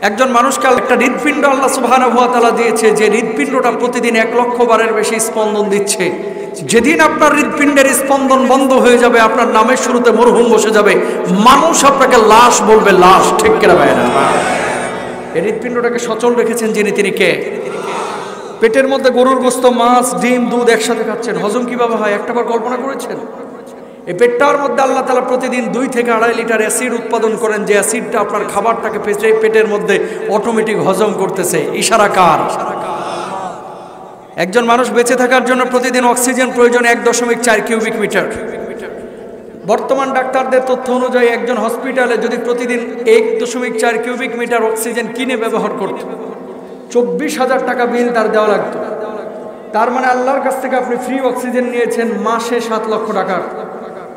একজন মানুষকে একটা হৃদপিণ্ড আল্লাহ সুবহানাহু ওয়া তাআলা দিয়েছে, যে হৃদপিণ্ডটা প্রতিদিন 1 লক্ষ বারের বেশি স্পন্দন দিচ্ছে। যেদিন আপনার হৃদপিণ্ডের স্পন্দন বন্ধ হয়ে যাবে, আপনার নামের শুরুতে মরহুম বসে যাবে, মানুষ আপনাকে লাশ বলবে, লাশ। ঠিক কিনা ভাইরা? এই হৃদপিণ্ডটাকে সচল রেখেছেন যিনি, তিনি কে? পেটের মধ্যে গরুর গোশত, মাছ, ডিম, দুধ একসাথে খাচ্ছেন, হজম কিভাবে হয় একটাবার কল্পনা করেছেন? এই পেটটার মধ্যে আল্লাহ তাআলা প্রতিদিন 2 থেকে 2.5 লিটার অ্যাসিড উৎপাদন করেন, যে অ্যাসিডটা আপনার খাবারটাকে পেটের মধ্যে অটোমেটিক হজম করতেছে। ইশারা কার? একজন মানুষ বেঁচে থাকার জন্য প্রতিদিন অক্সিজেন প্রয়োজন 1.4 কিউবিক মিটার। বর্তমান ডাক্তারদের তথ্য অনুযায়ী একজন হসপিটালে যদি প্রতিদিন 1.4 কিউবিক মিটার অক্সিজেন কিনে ব্যবহার করত, 24,000 টাকা বিল তার দেওয়া লাগতো। তার মানে আল্লাহর কাছ থেকে আপনি ফ্রি অক্সিজেন নিয়েছেন মাসে 7 লক্ষ টাকার।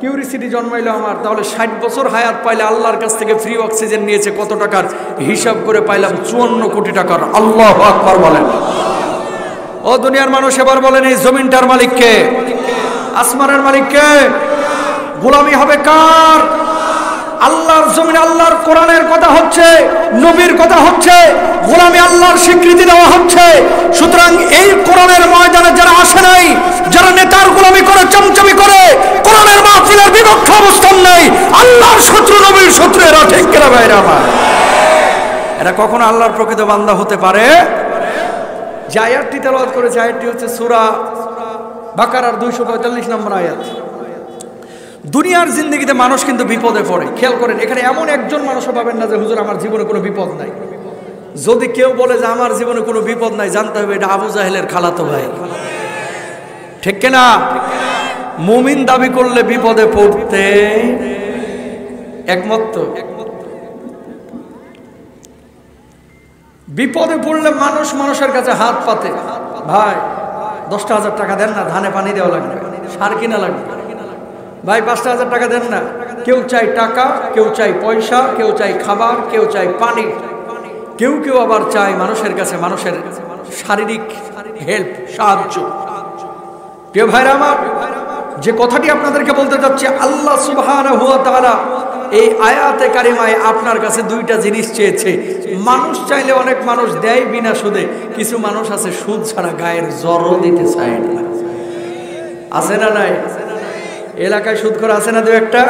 কিউরিসিটি জন্মাইলো আমার, তাহলে 60 বছর হায়াত পাইলে আল্লাহর কাছ থেকে ফ্রি অক্সিজেন নিয়েছে কত টাকার? হিসাব করে পাইলাম 54 কোটি টাকার। আল্লাহু আকবার বলেন। ও দুনিয়ার মানুষ, এবার বলেন এই জমিনটার মালিক কে? আসমানের মালিক কে? গোলামি হবে কার? আল্লাহর জমিনে আল্লাহর কোরআনের কথা হচ্ছে, নবীর কথা হচ্ছে, গোলামি আল্লাহর স্বীকৃতি দেওয়া হচ্ছে। সুতরাং এই কোরআনের ময়দানে যারা আসে নাই, যারা নেতার গোলামি করে, চমচমি করে, কোরআনের মাহফিলের বিপক্ষে অবস্থান নেই, আল্লাহর শত্রু, নবীর শত্রু এরা। ঠিক কিনা ভাইরা আমার? এরা কখনো আল্লাহর প্রকৃত বান্দা হতে পারে? যে আয়াতটি তেলাওয়াত করেছে, আয়াতটি হচ্ছে সূরা বাকারার 245 নম্বর আয়াত। দুনিয়ার জিন্দগিতে মানুষ কিন্তু বিপদে পড়ে। খেয়াল করেন, এখানে এমন একজন মানুষও পাবেন না যে হুজুর আমার জীবনে কোনো বিপদ নাই। যদি কেউ বলে যে আমার জীবনে কোনো বিপদ নাই, জানতে হবে এটা আবু জাহেলের খালাতো ভাই। ঠিক কিনা? মুমিন দাবি করলে বিপদে পড়তে একমত তো? বিপদে পড়লে মানুষ মানুষের কাছে হাত পাতে, ভাই 10,000 টাকা দেন না, ধানে পানি দেওয়া লাগবে, সার কিনা লাগবে, ভাই 5,000 টাকা দেন না। কেউ চাই টাকা, কেউ চাই পয়সা, কেউ চাই খাবার, কেউ চাই পানি, কেউ আবার চাই মানুষের কাছে মানুষের শারীরিক হেল্প, সাহায্য। প্রিয় ভাইরা আমার, যে কথাটি আপনাদেরকে বলতে যাচ্ছি, আল্লাহ সুবহানাহু ওয়া তাআলা এই আয়াতে কারিমায় আপনার কাছে 2টা জিনিস চেয়েছে। মানুষ চাইলে অনেক মানুষ দেয় বিনা সুদে, কিছু মানুষ আছে সুদ ছাড়া গায়ের জরও দিতে চায় না। আছে না নাই? এলাকায় সুদ করে আছে না 2-1টা?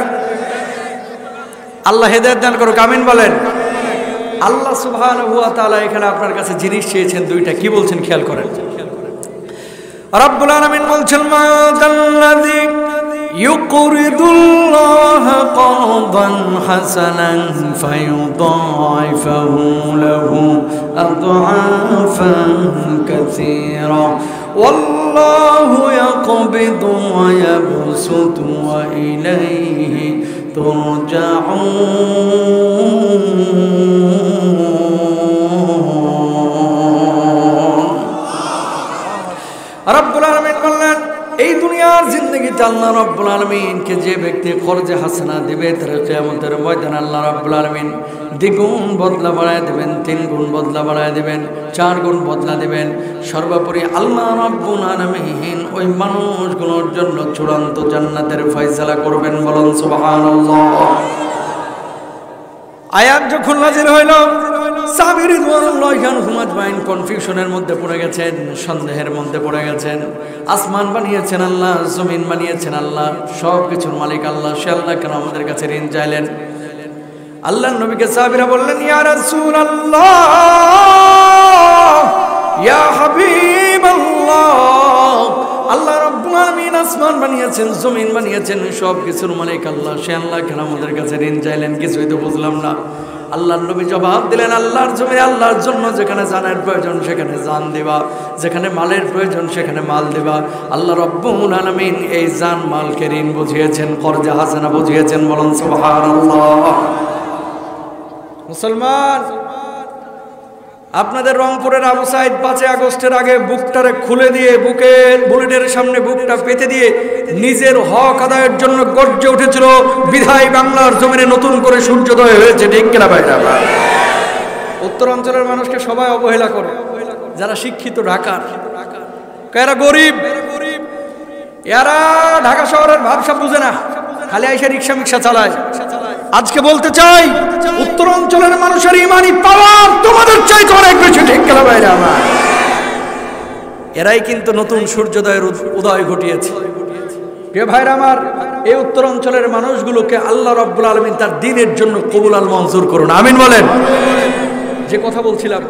আল্লাহ হেদায়েত দান করুক, আমিন বলেন। আল্লাহ সুবহানাহু ওয়া তাআলা এখানে আপনার কাছে জিনিস চেয়েছেন 2টা। কি বলছেন খেয়াল করেন। রব্বুল আলামিন বলছেন, মাদাল্লাযী ইউকরিদুল্লাহা করদান হাসানান ফায়ুদাইফাহু লাহু আদআফান কাসীরা ওয়াল্লাহু ইয়াকবিদু ওয়া ইয়াবসুতু ওয়া ইলাইহি তুরজাউন। রব্বুল আলামিন বললেন, এই দুনিয়ার জিন্দগিতে আল্লাহ রাব্বুল আলামিনকে যে ব্যক্তি কর্জে হাসানা দিবে, তার কিয়ামতের ময়দানে আল্লাহ রাব্বুল আলামিন দ্বিগুণ বদলা বাড়ায় দেবেন, 3 গুণ বদলা বাড়ায় দেবেন, 4 গুণ বদলা দেবেন। সর্বোপরি আল্লাহ রাব্বুল আলামিন ওই মানুষগুলোর জন্য চূড়ান্ত জান্নাতের ফয়সালা করবেন। বলুন সুবহানাল্লাহ। আয়াত যখন নাযিল হইল, সাহাবী রিদওয়ানুল্লাহি আনহুম আজমাইন কনফিউশনের মধ্যে পড়ে গেছেন, সন্দেহের মধ্যে পড়ে গেছেন। আসমান বানিয়েছেন আল্লাহ, জমিন বানিয়েছেন আল্লাহ, সব কিছুর মালিক আল্লাহ। সে আল্লাহ কেন আমাদের কাছে ঋণ চাইলেন? আল্লাহর নবীকে সাহাবীরা বললেন, ইয়া রাসূলুল্লাহ, ইয়া হাবিবাল্লাহ, আল্লাহ রাব্বুল আলামিন আসমান বানিয়েছেন, জমিন বানিয়েছেন, সব কিছুর মালিক আল্লাহ। সে আল্লাহ কেন আমাদের কাছে ঋণ চাইলেন? কিছুই তো বুঝলাম না। আল্লাহর নবী জবাব দিলেন, আল্লাহর জমিনে আল্লাহর জন্য যেখানে জানের প্রয়োজন সেখানে জান দিবা, যেখানে মালের প্রয়োজন সেখানে মাল দিবা। আল্লাহ রাব্বুল আলামিন এই জান মালকে ঋণ বুঝিয়েছেন, কর্জে হাসানা বুঝিয়েছেন। বলুন সুবহানাল্লাহ। মুসলমান, আপনাদের রংপুরের আবু সাইদ 5 আগস্টের আগে বুকটারে খুলে দিয়ে, বুকের বুলেটের সামনে বুকটা পেতে দিয়ে নিজের হক আদায়ের জন্য গর্জে উঠেছিল, বিধায় বাংলার জমিনে নতুন করে সূর্যোদয় হয়েছে। ঠিক কিনা ভাইরা? উত্তরাঞ্চলের মানুষকে সবাই অবহেলা করে, যারা শিক্ষিত ঢাকার, এরা গরিব, এরা ঢাকা শহরের ভাবসাব বুঝে না, খালি আইসা রিক্সা চালায়। আজকে বলতে চাই, উত্তরাঞ্চলের মানুষের ইমানি পাওয়ার তো চাইতে অনেক বেশি, ঠিক কিনা ভাইরা আমার? এরাই কিন্তু নতুন সূর্যোদয়ের উদয় ঘটিয়েছে। প্রিয় ভাইরা আমার, এই উত্তর অঞ্চলের মানুষগুলোকে আল্লাহ রাব্বুল আলামিন তার দ্বীনের জন্য কবুল আল মঞ্জুর করুন, আমিন বলেন। যে কথা বলছিলাম,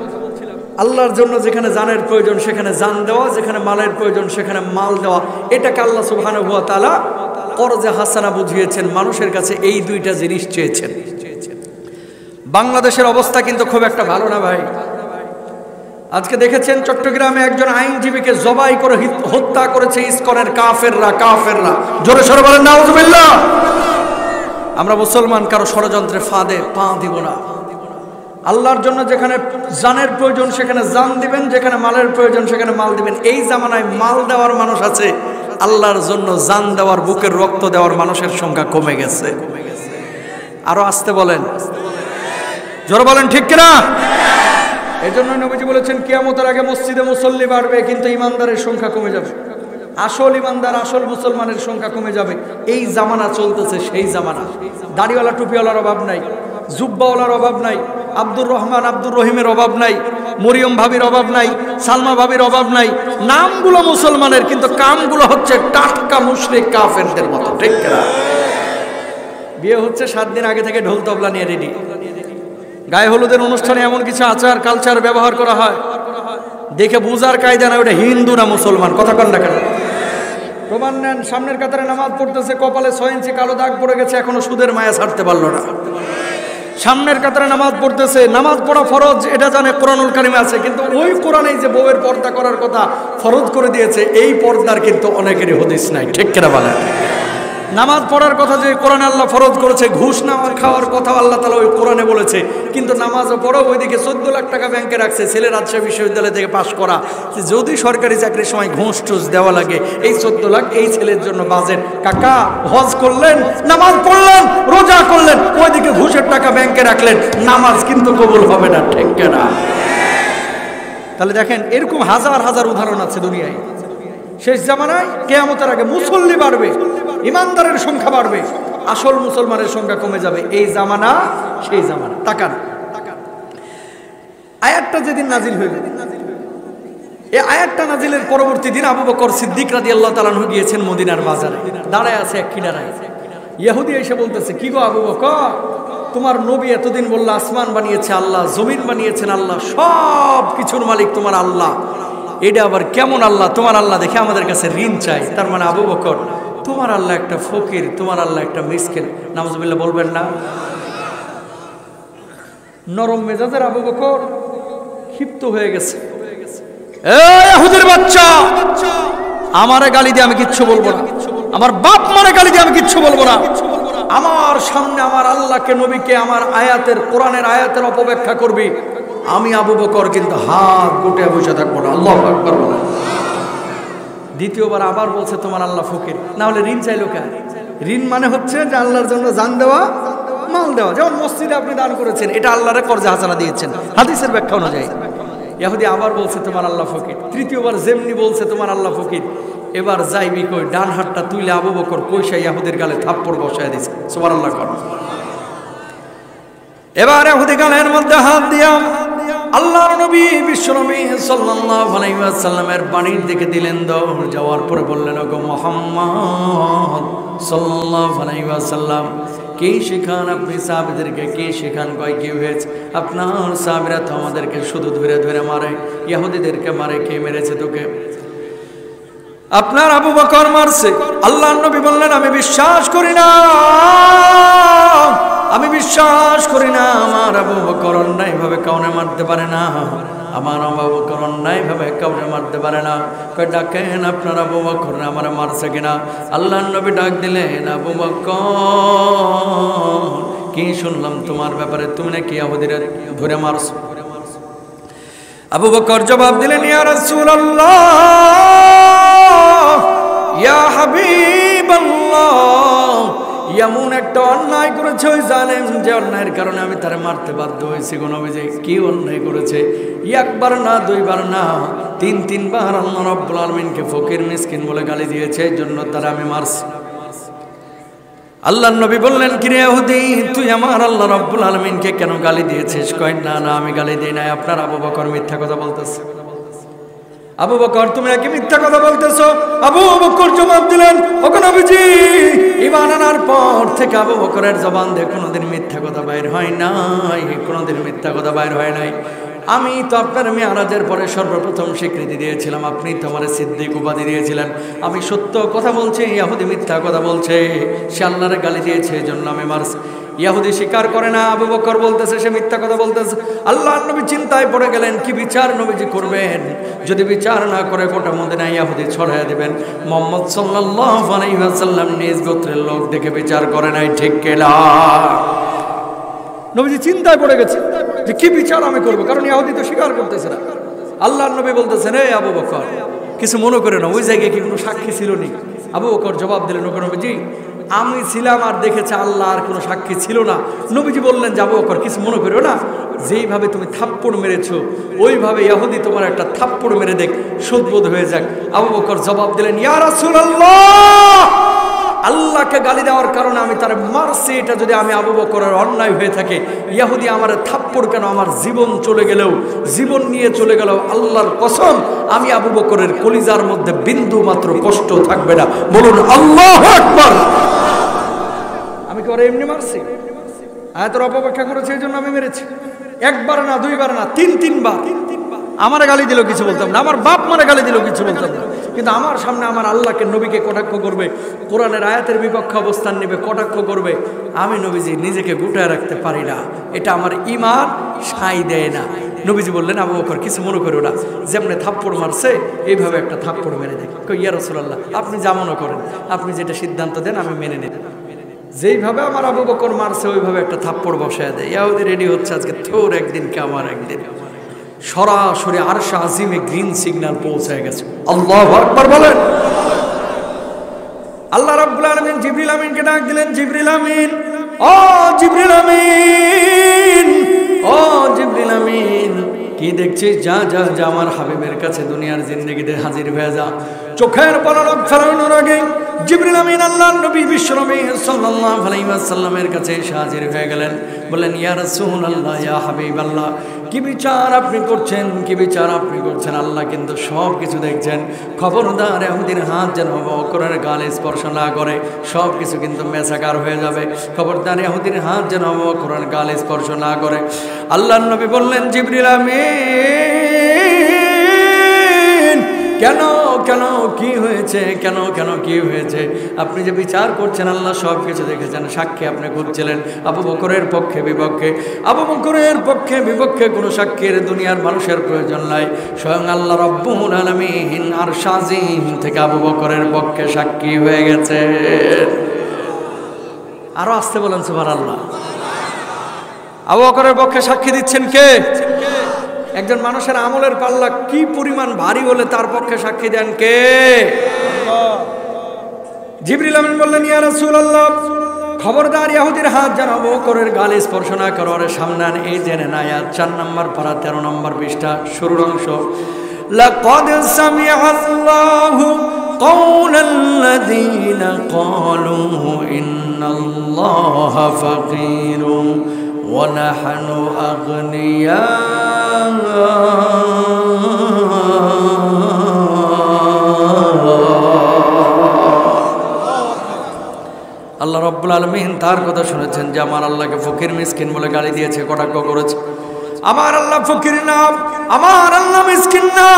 আল্লাহর জন্য যেখানে জানের প্রয়োজন সেখানে জান দেওয়া, যেখানে মালের প্রয়োজন সেখানে মাল দেওয়া, এটাকে আল্লাহ সুবহানাহু ওয়া তাআলা করজে হাসানা বুঝিয়েছেন, মানুষের কাছে এই দুইটা জিনিস চেয়েছেন। বাংলাদেশের অবস্থা কিন্তু খুব একটা ভালো না ভাই। আজকে দেখেছেন চট্টগ্রামে একজন আইনজীবীকে জবাই করে হত্যা করেছে ইসকনের কাফেররা। জোরে সরে বলেন নাউজুবিল্লাহ। আমরা মুসলমান কারো ষড়যন্ত্রে ফাঁদে পা দিব না। আল্লাহর জন্য যেখানে জানের প্রয়োজন সেখানে জান দিবেন, যেখানে মালের প্রয়োজন সেখানে মাল দিবেন। এই জামানায় মাল দেওয়ার মানুষ আছে, আল্লাহর জন্য জান দেওয়ার, বুকের রক্ত দেওয়ার মানুষের সংখ্যা কমে গেছে। আরো আসতে বলেন, জোরে বলেন, ঠিক কিনা? এই জন্য নবীজি বলেছেন কিয়ামতের আগে মসজিদে মুসল্লি বাড়বে কিন্তু ইমানদারের সংখ্যা কমে যাবে। আসল ইমানদার, আসল মুসলমানের সংখ্যা কমে যাবে। এই জামানা চলতেছে সেই জামানা। দাড়িওয়ালা টুপিওয়ালার অভাব নাই, জুব্বাওয়ালার অভাব নাই, আব্দুর রহমান আব্দুর রহিমের অভাব নাই, মরিয়ম ভাবির অভাব নাই, সালমা ভাবির অভাব নাই। নামগুলো মুসলমানের কিন্তু কামগুলো হচ্ছে টাটকা মুশরিক কাফেরদের মতো, ঠিক কিনা? বিয়ে হচ্ছে 7 দিন আগে থেকে ঢোল তবলা নিয়ে রেডি। গায়ে হলুদের অনুষ্ঠানে এমন কিছু আচার কালচার ব্যবহার করা হয়, দেখে বুঝার কায়দা না ওটা হিন্দু না মুসলমান। কথা কন না কেন? প্রমাণ নেন, সামনের কাতারে নামাজ পড়তেছে, কপালে 6 ইঞ্চি কালো দাগ পড়ে গেছে, এখনো সুদের মায়া ছাড়তে পারলো না। সামনের কাতারে নামাজ পড়তেছে, নামাজ পড়া ফরজ এটা জানে, কোরআনুল কারিমে আছে, কিন্তু ওই কোরআনেই যে বউয়ের পর্দা করার কথা ফরজ করে দিয়েছে, এই পর্দার কিন্তু অনেকেরই হদিস নাই, ঠিক কিনা বলেন? নামাজ পড়ার কথা যে কোরআনে আল্লাহ ফরজ করেছে, ঘুষ না খাওয়ার কথা আল্লাহ তাআলা ওই কোরআনে বলেছে, কিন্তু নামাজও পড়ো, ওইদিকে 14 লাখ টাকা ব্যাংকে রাখছে, ছেলে রাজশাহী বিশ্ববিদ্যালয় থেকে পাশ করা, যদি সরকারি চাকরির সময় ঘুষ টুস দেওয়া লাগে, এই 14 লাখ এই ছেলের জন্য বাজেট। কাকা হজ করলেন, নামাজ পড়লেন, রোজা করলেন, ওইদিকে ঘুষের টাকা ব্যাংকে রাখলেন, নামাজ কিন্তু কবুল হবে না, ঠিক কিনা? তাহলে দেখেন, এরকম হাজার হাজার উদাহরণ আছে দুনিয়ায়। শেষ জামানায় কিয়ামতের আগে মুসল্লি বাড়বে, ইমানদারের সংখ্যা বাড়বে, আসল মুসলমানের সংখ্যা কমে যাবে। এই জামানা সেই জামানা। তাকান, আয়াতটা যেদিন নাজিল হইল, এই আয়াতটা নাজিলের পরবর্তী দিন আবু বকর সিদ্দিক রাদিয়াল্লাহু তাআলা আনহু গিয়েছেন মদিনার বাজারে। দাঁড়ায় আছে এক কিনারায়, ইহুদি এসে বলতেছে, কি গো আবু বকর, তোমার নবী এতদিন বলল আসমান বানিয়েছে আল্লাহ, জমিন বানিয়েছেন আল্লাহ, সব কিছুর মালিক তোমার আল্লাহ, এটা আবার কেমন আল্লাহ? তোমার আল্লাহ দেখে আমাদের কাছে ঋণ চাই। তার মানে আবু বকর, তোমার আল্লাহ একটা ফকির, তোমার আল্লাহ একটা মিসকিন। নাউজুবিল্লাহ বলবেন না? নরম মেজাজের আবু বকর ক্ষিপ্ত হয়ে গেছে। এই ইহুদির বাচ্চা, আমারে গালি দিয়ে আমি কিচ্ছু বলবো না, আমার বাপ মারে গালি দিয়ে আমি কিচ্ছু বলবো না, আমার সামনে আমার আল্লাহকে, নবীকে, আমার আয়াতের, কোরআনের আয়াতের অপব্যাখ্যা করবি, আমি আবু বকর কিন্তু হাত গুটিয়ে বসে থাকবো না। আল্লাহু আকবার বলেন। দ্বিতীয়বার আবার বলছে তোমার আল্লাহ ফকির, না হলে ঋণ চাইলো কেন? ঋণ মানে হচ্ছে যে আল্লাহর জন্য জান দেওয়া, মাল দেওয়া। যেমন মসজিদে আপনি দান করেছেন, এটা আল্লাহরে করজে হাসানা দিয়েছেন হাদিসের ব্যাখ্যা অনুযায়ী। ইহুদি আবার বলছে তোমার আল্লাহ ফকির। তৃতীয়বার যেমনি বলছে তোমার আল্লাহ ফকির, এবার যাইবি কই, ডান হাতটা তুলে আবু বকর কইসা ইহুদির গালে থাপ্পড় বসায় দিয়েছে। সুবহানাল্লাহ কর। এবার ইহুদি গালের মধ্যে হাত দিয়া আল্লাহর নবী বিশ্বনবী সাল্লাল্লাহু আলাইহি ওয়াসাল্লামের বাণীর দিকে দিলেন দৌড়। যাওয়ার পরে বললেন, ওগো মুহাম্মদ সাল্লাল্লাহু আলাইহি ওয়াসাল্লাম, কে শেখান আপনি সাহাবীদেরকে, কে শেখান? কয় কি হয়েছে? আপনার সাহাবীরা তো আমাদেরকে শুধু ধরে ধরে মারে, ইহুদিদেরকে মারে। কে মেরেছে তোকে? আপনার আবু বকর মারছে। আল্লাহর নবী বললেন, আমি বিশ্বাস করি না, আমি বিশ্বাস করি না, আমার আবু বকর অন্যায় ভাবে কাউনে মারতে পারে না, আমার আবু বকর অন্যায় ভাবে কাউনে মারতে পারে না। কই ডাকেন আপনার আবু বকর আমার মারছে কিনা? আল্লাহর নবী ডাক দিলেন, আবু বকর কি শুনলাম তোমার ব্যাপারে, তুমি নাকি ইহুদিরা ধরে মারছো? আবু বকর জবাব দিলেন, ইয়া রাসূলুল্লাহ, ইয়া হাবিবাল্লাহ, এমন একটা অন্যায় করেছে ওই জালেম, যে অন্যায়ের কারণে আমি তারে মারতে বাধ্য হয়েছি। গো নবী, কি অন্যায় করেছে? একবার না, দুইবার না, তিনবার আল্লাহ রাব্বুল আলামিনকে ফকির মিসকিন বলে গালি দিয়েছে, এই জন্য তারা আমি মারছি। আল্লাহর নবী বললেন, কিরে ইহুদি, তুই আমার আল্লাহ রাব্বুল আলামিনকে কেন গালি দিয়েছিস? কয়, না না, আমি গালি দিই নাই, আপনার আবু বকর মিথ্যা কথা বলতেছে। আবু বকর, তুমি নাকি মিথ্যা কথা বলতেছো? আবু বকর জবাব দিলেন, ওগো নবীজি, ঈমান আনার পর থেকে আবু বকরের জবান দিয়ে কোনোদিন মিথ্যা কথা বাইর হয় নাই, কোনোদিন মিথ্যা কথা বাইর হয় নাই। আমি তো আপনার মেরাজের পরে সর্বপ্রথম স্বীকৃতি দিয়েছিলাম, আপনি তো আমার সিদ্দিক উপাধি দিয়েছিলেন। আমি সত্য কথা বলছি, ইহুদি মিথ্যা কথা বলছে, সে আল্লাহর গালি দিয়েছে, এই জন্য আমি মারছি। ইহুদি স্বীকার করে না, আবু বকর বলতেছে সে মিথ্যা কথা বলতেছে। আল্লাহর নবী চিন্তায় পড়ে গেলেন, কি বিচার নবীজি করবেন? যদি বিচার না করে গোটা মদিনা ইহুদি ছড়াইয়া দিবেন। মুহাম্মদ সাল্লাল্লাহু আলাইহি ওয়াসাল্লাম নিজ গোত্রের লোক দেখে বিচার করে নাই, ঠিক কিনা? নবীজি চিন্তায় পড়ে গেছে যে কি বিচার আমি করব, কারণ ইহুদি তো স্বীকার করতেছে না। আল্লাহর নবী বলতেছেন, এই আবু বকর, কিছু মনে করে না, ওই জায়গায় কি কোনো সাক্ষী ছিল নি? আবু বকর জবাব দিলেন, ওগো নবীজি, আমি ছিলাম আর দেখেছে আল্লাহ, আর কোনো সাক্ষী ছিল না। নবীজি বললেন, আবু বকর, কিছু মনে করো না, যেইভাবে তুমি থাপ্পড় মেরেছো ওইভাবে ইহুদি তোমার একটা থাপ্পড় মেরে দেখ, সুদবোধ হয়ে যাক। আবু বকর জবাব দিলেন, ইয়া রাসূলুল্লাহ, আল্লাহকে গালি দেওয়ার কারণে আমি তার মারছি, এটা যদি আমি আবু বকরের অন্যায় হয়ে থাকে, ইহুদি আমার থাপ্পড় কেন, আমার জীবন চলে গেলেও, জীবন নিয়ে চলে গেলেও আল্লাহর কসম, আমি আবু বকরের কলিজার মধ্যে বিন্দু মাত্র কষ্ট থাকবে না। বলুন আল্লাহু আকবার। আমি কি ওরা এমনি মারছি? আয়াতের অপব্যাখ্যা করেছে, এই জন্য আমি মেরেছি। একবার না, দুইবার না, তিনবার আমার গালি দিল, কিছু বলতাম না। আমার বাপ মারে গালি দিল, কিছু বলতাম না। কিন্তু আমার সামনে আমার আল্লাহকে, নবীকে কটাক্ষ করবে, কোরআনের আয়াতের বিপক্ষে অবস্থান নেবে, কটাক্ষ করবে, আমি নবীজি নিজেকে গুটায় রাখতে পারি না। এটা আমার ঈমান সাই দেয় না। নবীজি বললেন, আবু বকর, কিছু মনে করো না, যেমনি থাপ্পড় মারছে এইভাবে একটা থাপ্পড় মেরে দেখ। ইয়া রাসূলুল্লাহ, আপনি যা মনে করেন, আপনি যেটা সিদ্ধান্ত দেন আমি মেনে নেব। যেইভাবে আমার আবু বকর মারছে ওইভাবে একটা থাপ্পড় বসায় দেয়। ইহুদি রেডি হচ্ছে, আজকে তোর একদিন কে আমার একদিন। সরাসরি আরশে আজিমে গ্রিন সিগন্যাল পৌঁছে গেছে। আল্লাহু আকবার বলেন। আল্লাহ রাব্বুল আলামিন জিবরিল আমিনকে ডাক দিলেন, জিবরিল আমিন, ও জিবরিল আমিন, ও জিবরিল আমিন, কি দেখছিস? যা যা যা আমার হাবিবের কাছে দুনিয়ার জিন্দেগিতে হাজির হয়ে যা। চোখের পলক ফেরানোর আগে জিবরিল আমিন আল্লাহর নবী বিশ্বনবী সাল্লাল্লাহু আলাইহি ওয়াসাল্লামের কাছে এসে হাজির হয়ে গেলেন। বললেন, ইয়া রাসূলুল্লাহ, ইয়া হাবিবাল্লাহ, কি বিচার আপনি করছেন, কি বিচার আপনি করছেন? আল্লাহ কিন্তু সব কিছু দেখছেন। খবরদার ইহুদির হাত যেন আবু বকরের গালে স্পর্শ না করে, সব কিছু কিন্তু মেছাকার হয়ে যাবে। খবরদার ইহুদির হাত যেন আবু বকরের গালে স্পর্শ না করে। আল্লাহর নবী বললেন, জিবরিল আমিন, কেন কেন কি হয়েছে? কেন কেন কি হয়েছে? আপনি যে বিচার করছেন আল্লাহ সব কিছু দেখেছেন, সাক্ষী আপনি খুঁজছিলেন আবু বকরের পক্ষে বিপক্ষে। আবু বকরের পক্ষে বিপক্ষে কোনো সাক্ষীর দুনিয়ার মানুষের প্রয়োজন নাই। স্বয়ং আল্লাহ রাব্বুল আলামিন আরশ আজিম থেকে আবু বকরের পক্ষে সাক্ষী হয়ে গেছে। আরো আসতে বলেন সুবহানাল্লাহ। আবু বকরের পক্ষে সাক্ষী দিচ্ছেন কে? একজন মানুষের আমলের পাল্লা কি পরিমাণ ভারী হলে তার পক্ষে সাক্ষী দেন কে? জিবরিল আমিন বললেন, ইয়া রাসূলুল্লাহ, খবরদার ইহুদির হাত যেন আবু বকরের গালে স্পর্শ না করে। ওরে সামনে আন, এই জেনে না আয়াত 4 নম্বর পারা 13 নম্বর পৃষ্ঠা শুরুর অংশ। লাকাদ সামিআল্লাহু কাওলাল্লাযীনা ক্বালু ইন্নাল্লাহা ফাকীরুন ওয়া নাহনু আগনিয়া। আল্লাহ রাব্বুল আলামিন তার কথা শুনেছেন যে আমার আল্লাহকে ফকির মিসকিন বলে গালি দিয়েছে, কটাক্ষ করেছে। আমার আল্লাহ ফকির না, আমার আল্লাহ মিসকিন না।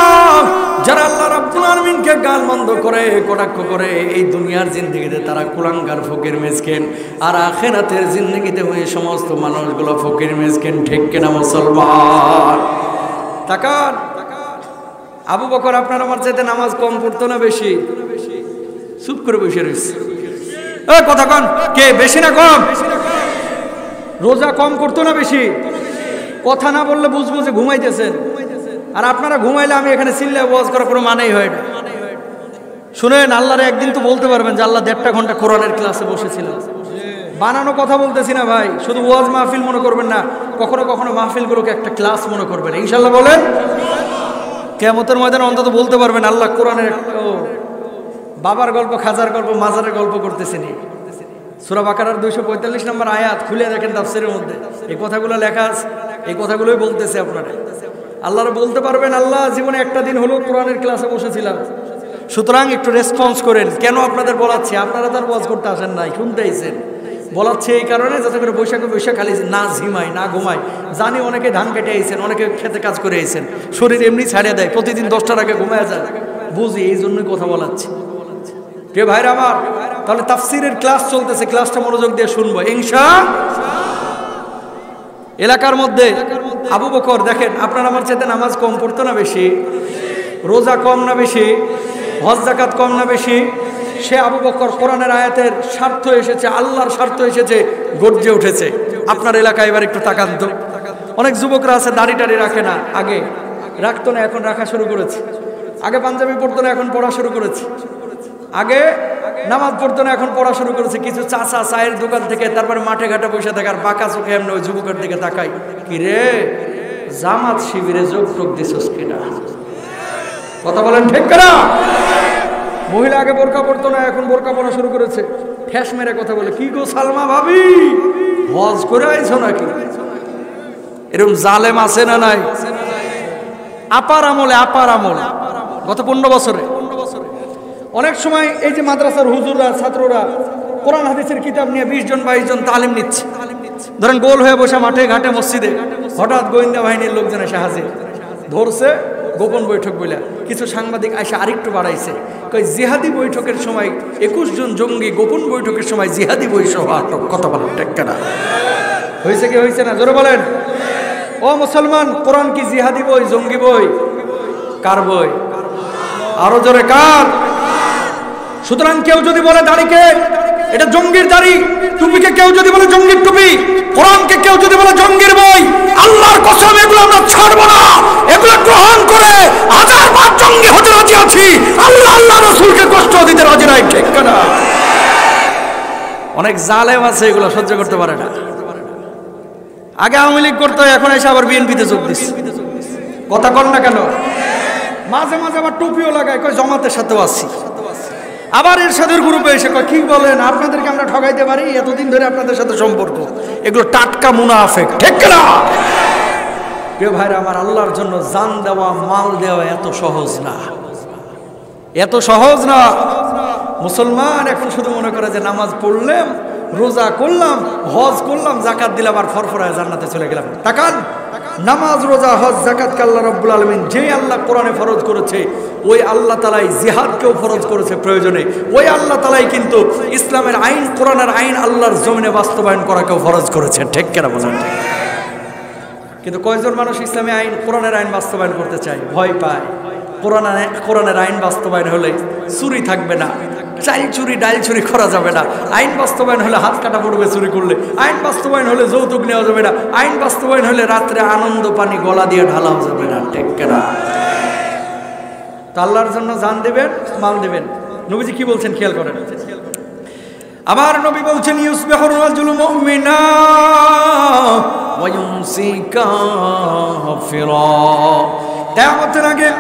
যারা আল্লাহ রাব্বুল আলামিনকে গালমন্দ করে, কটাক্ষ করে, এই দুনিয়ার জিন্দেগিতে তারা কুলাঙ্গার ফকির মিসকিন, আর আখিরাতের জিন্দেগিতে ওই সমস্ত মানুষগুলো ফকির মিসকিন। ঠিক কিনা মুসলমান? তাকান, আবু বকর আপনার আমার চাইতে নামাজ কম পড়তো না বেশি? চুপ করে বসে রয়েছে। কথা কন, কে বেশি না কম? রোজা কম করতো না বেশি? কথা না বললে বুঝবো যে ঘুমাইতেছেন। আর আপনারা ঘুমাইলে আমি এখানে চিল্লায় ওয়াজ করার কোনো মানেই হয় না। শুনেন, আল্লাহরে একদিন তো বলতে পারবেন যে আল্লাহ 1.5 ঘন্টা কোরআনের ক্লাসে বসেছিলেন। বানানো কথা বলতেছি না ভাই, শুধু ওয়াজ মাহফিল মনে করবেন না, কখনো কখনো মাহফিলগুলোকে একটা ক্লাস মনে করবেন। ইনশাল্লাহ বলেন, কিয়ামতের ময়দানে অন্তত বলতে পারবেন আল্লাহ কোরআনের বাবার গল্প, খাজার গল্প, মাজারের গল্প করতেছেনি। সূরা বাকারার 245 নম্বর আয়াত খুলে দেখেন তাফসীরের মধ্যে এই কথাগুলো লেখা আছে। এই কথাগুলোই বলতেছে আপনারা। আল্লাহর বলতে পারবেন আল্লাহ জীবনে একটা দিন হলো কোরআনের ক্লাসে বসেছিলাম, সুতরাং একটু রেসপন্স করেন। কেন আপনাদের বলাচ্ছি? আপনারা তো আর ওয়াজ করতে আসেন নাই, শুনতে আইছেন। বলাচ্ছে এই কারণে যাতে করে বৈশাখে খালি না ঝিমাই না ঘুমাই। জানি অনেকে ধান কেটে আইছেন, অনেকে খেতে কাজ করে আইছেন, শরীর এমনি ছাড়িয়ে দেয়, প্রতিদিন 10টার আগে ঘুমায় যায়, বুঝি এই জন্যই কথা বলাচ্ছি। প্রিয় ভাইরা আমার, তাহলে তাফসীরের ক্লাস চলতেছে, ক্লাসটা মনোযোগ দিয়ে শুনবো ইনশাআল্লাহ। এলাকার মধ্যে আবু বকর দেখেন, আপনারা আমার চাইতে নামাজ কম পড়তো না বেশি? রোজা কম না বেশি? হজ যাকাত কম না বেশি? সে আবু বকর কোরআনের আয়াতের স্বার্থ এসেছে, আল্লাহর স্বার্থ এসেছে, গর্জে উঠেছে। আপনার এলাকায় এবার একটু তাকান তো। অনেক যুবকরা আছে দাড়ি টাড়ি রাখে না, আগে রাখতো না, এখন রাখা শুরু করেছে। আগে পাঞ্জাবি পড়তো না, এখন পড়া শুরু করেছে। আগে নামাজ পড়তো না, এখন পড়া শুরু করেছে। কিছু চাচা চায়ের দোকান থেকে তারপরে মাঠে ঘাটে বসে থাকার বাঁকা চোখে এমনি ওই যুবকের দিকে তাকাই, কি রে জামাত শিবিরে যোগ টোক দিছস কিনা? কথা বলেন ঠিক কিনা? মহিলা আগে বোরকা পড়তো না, এখন বোরকা পড়া শুরু করেছে। ঠেস মেরে কথা বলে, কি গো সালমা ভাবি হজ করে আইছো নাকি? এরকম জালেম আছে না নাই? আপার আমলে গত 15 বছরে অনেক সময় এই যে মাদ্রাসার হুজুররা ছাত্ররা কোরআন হাদিসের কিতাব নিয়ে 20 জন 22 জন তালিম নিচ্ছে। ধরেন গোল হয়ে বসে মাঠে ঘাটে মসজিদে, হঠাৎ গোয়েন্দা বাহিনীর লোকজন এসে হাজির, ধরছে গোপন বৈঠক বলে। কিছু সাংবাদিক এসে আরেকটু বাড়াইছে, কই জিহাদি বৈঠকের সময় 21 জন জঙ্গি গোপন বৈঠকের সময় জিহাদি বই সহ আটক। কথা বলেন ঠিক কিনা? হয়েছে কি হয়েছে না? জোরে বলেন। ও মুসলমান, কোরআন কি জিহাদি বই, জঙ্গি বই? কার বই? আরো জোরে কার? সুতরাং কেউ যদি বলে দাড়িকে এটা জঙ্গির দাড়ি, টুপিকে কেউ যদি বলে জঙ্গির টুপি, কোরআনকে কেউ যদি বলে জঙ্গির বই, আল্লাহর কসম এগুলো আমরা ছাড়বো না। এগুলো গ্রহণ করে 1000 বার জঙ্গি হতে রাজি আছি, আল্লাহ রাসূলকে কষ্ট দিতে রাজি নাই। ঠিক কিনা? অনেক জালেম আছে, এগুলো সহ্য করতে পারে না। আগে আওয়ামী লীগ করতো, এখন এসে আবার বিএনপিতে যোগ দিচ্ছে। কথা কন না কেন? মাঝে মাঝে আবার টুপিও লাগায়, কয় জামাতের সাথেও আছি। আবার এরশাদের গ্রুপে এসে কয়, কি বলেন আপনাদেরকে আমরা ঠকাইতে পারি? এতদিন ধরে আপনাদের সাথে সম্পর্ক। এগুলো টাটকা মুনাফিক। ঠিক কিনা? প্রিয় ভাইরা আমার, আল্লাহর জন্য জান দেওয়া, মাল দেওয়া এত সহজ না, এত সহজ না। মুসলমান এখন শুধু মনে করে যে নামাজ পড়লাম, রোজা করলাম, হজ করলাম, জাকাত দিলাম আর ফরফরায় জান্নাতে চলে গেলাম। তাকান, নামাজ রোজা হজ জাকাতকে আল্লাহ রাব্বুল আলামিন যে আল্লাহ কোরআনে ফরজ করেছে, ওই আল্লাহ তাআলাই জিহাদকেও ফরজ করেছে প্রয়োজনে। ওই আল্লাহ তাআলাই কিন্তু ইসলামের আইন, কোরআনের আইন আল্লাহর জমিনে বাস্তবায়ন করাকেও ফরজ করেছে। ঠিক কিনা বলেন? কিন্তু কয়জন মানুষ ইসলামী আইন, কোরআনের আইন বাস্তবায়ন করতে চায়? ভয় পায়। কোরআনের আইন বাস্তবায়ন হলে চুরি থাকবে না, চাল চুরি ডাল চুরি করা যাবে না। আইন বাস্তবায়ন হলে হাত কাটা পড়বে চুরি করলে। আইন বাস্তবায়ন হলে যৌতুক নেওয়া যাবে না। আইন বাস্তবায়ন হলে রাত্রে আনন্দ পানি গলা দিয়ে ঢালাও যাবে না। ঠিক কিনা? তা আল্লাহর জন্য জান দেবেন, মাল দেবেন। নবীজি কি বলছেন খেয়াল করেন। আমার নবী বলছেন, ইউসবিহুর রাজুলু মুমিনা ওয়া ইউমসি কাফিরা। কিয়ামতের আগে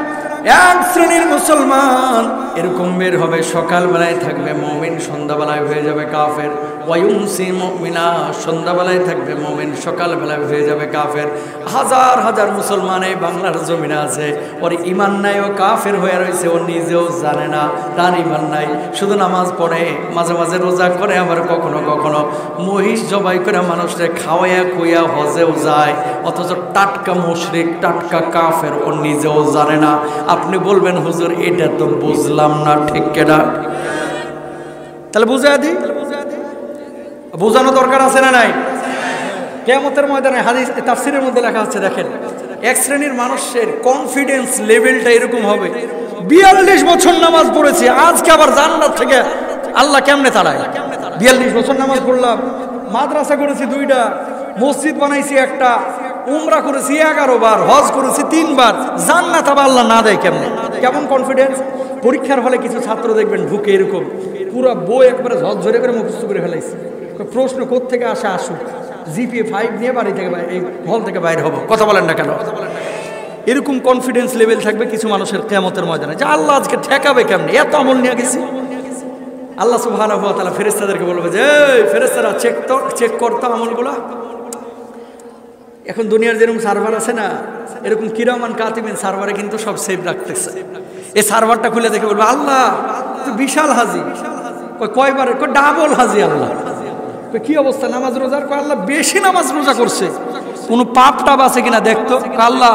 এক শ্রেণীর মুসলমান এরকম বের হবে, সকালবেলায় থাকবে মুমিন, সন্ধ্যাবেলায় হয়ে যাবে কাফের। ওয়ায়ুমসি মুমিনা, সন্ধ্যাবেলায় থাকবে মুমিন, সকালবেলায় হয়ে যাবে কাফের। হাজার হাজার মুসলমান এই বাংলার জমিনে আছে, ওর ইমান নাই, ও কাফের হয়ে রয়েছে, ও নিজেও জানে না তার ইমান নাই। শুধু নামাজ পড়ে, মাঝে মাঝে রোজা করে, আবার কখনো কখনো মহিষ জবাই করে মানুষকে খাওয়াইয়া খুইয়া হজেও যায়, অথচ টাটকা মুশরিক, টাটকা কাফের, ও নিজেও জানে না। আপনি বলবেন, হুজুর এটা তো বুঝলাম না। ঠিক কিনা? তাহলে বুঝাই দিই, বোঝানো দরকার আছে না নাই? কিয়ামতের ময়দানে হাদিস তাফসীরের মধ্যে লেখা আছে, দেখেন এক শ্রেণীর মানুষের কনফিডেন্স লেভেলটা এরকম হবে, 42 বছর নামাজ পড়েছে, আজকে আবার জান্নাত থেকে আল্লাহ কেমনে তাড়ায়? 42 বছর নামাজ পড়লাম, মাদ্রাসা করেছি 2টা, মসজিদ বানাইছি 1টা, উমরা করেছি 11 বার, হজ করেছি 3 বার, জান্নাত আবার আল্লাহ না দেয় কেমনে? কেমন কনফিডেন্স? পরীক্ষার হলে কিছু ছাত্র দেখবেন ঢুকে এরকম পুরো বই একবারে ঝরঝরে করে মুখস্থ করে ফেলাইছে। প্রশ্ন কোত্থেকে আসে আসুক, জিপিএ 5 নিয়ে বাড়ি থেকে এই হল থেকে বাইরে হবো। কথা বলেন না কেন? এরকম কনফিডেন্স লেভেল থাকবে কিছু মানুষের কিয়ামতের ময়দানে, যে আল্লাহ আজকে ঠেকাবে কেমনে, এত আমল নিয়ে গেছি। আল্লাহ সুবহানাহু ওয়া তাআলা ফেরেশতাদেরকে বলবে যে এই ফেরেশতারা চেক করতো আমলগুলা। এখন দুনিয়ার যেরকম সার্ভার আছে না, এরকম কিরামান কাতিবিন সার্ভারে কিন্তু সব সেভ রাখতেছে। এই সার্ভারটা খুলে দেখে বলবে আল্লাহ বিশাল হাজি। কয়বার? ডাবল হাজি আল্লাহ। কি অবস্থা নামাজ রোজার? আল্লাহ বেশি নামাজ রোজা করছে, কোন পাপ টাপ আছে কিনা দেখতো। আল্লাহ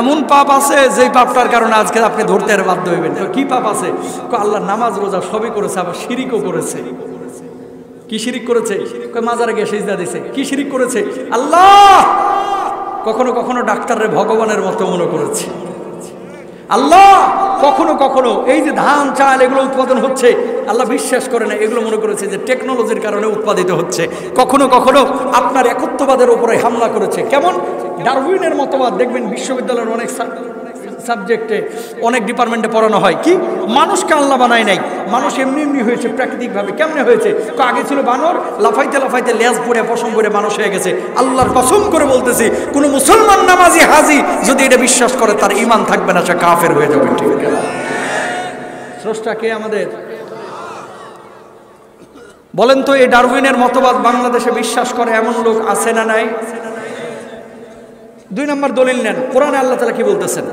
এমন পাপ আছে যেই পাপটার কারণে আজকে আপনি ধরতে আর বাধ্য হইবেন। কি পাপ আছে? আল্লাহ নামাজ রোজা সবই করেছে, আবার শিরিকও করেছে। কি শিরিক করেছে? মাজারে গিয়ে সিজদা দিছে। কি শিরিক করেছে? আল্লাহ কখনো কখনো ডাক্তাররে ভগবানের মতো মনে করেছে। আল্লাহ কখনো কখনো এই যে ধান চাল এগুলো উৎপাদন হচ্ছে, আল্লাহ বিশ্বাস করে না, এগুলো মনে করেছে যে টেকনোলজির কারণে উৎপাদিত হচ্ছে। কখনো কখনো আপনার একত্ববাদের উপরে হামলা করেছে। কেমন? ডারউইনের মতবাদ দেখবেন বিশ্ববিদ্যালয়ের অনেক সাবজেক্টে, অনেক ডিপার্টমেন্টে পড়ানো হয়। কি মানুষকে আল্লাহ বানায় নাই, মানুষ এমনি এমনি হয়েছে প্রাকৃতিকভাবে। কেমনে হয়েছে? আগে ছিল বানর, লাফাইতে লাফাইতে লেজ পড়ে পশম করে মানুষ হয়ে গেছে। আল্লাহর কসম করে বলতেছি, কোন মুসলমান নামাজি হাজি যদি এটা বিশ্বাস করে তার ঈমান থাকবে না, সে কাফের হয়ে যাবে। ঠিক আছে? স্রষ্টা কে আমাদের? বলেন তো, এই ডারউইনের মতবাদ বাংলাদেশে বিশ্বাস করে এমন লোক আছে না নাই? 2 নম্বর দলিল নেন, কোরআনে আল্লাহ তাআলা কি বলতেছেন?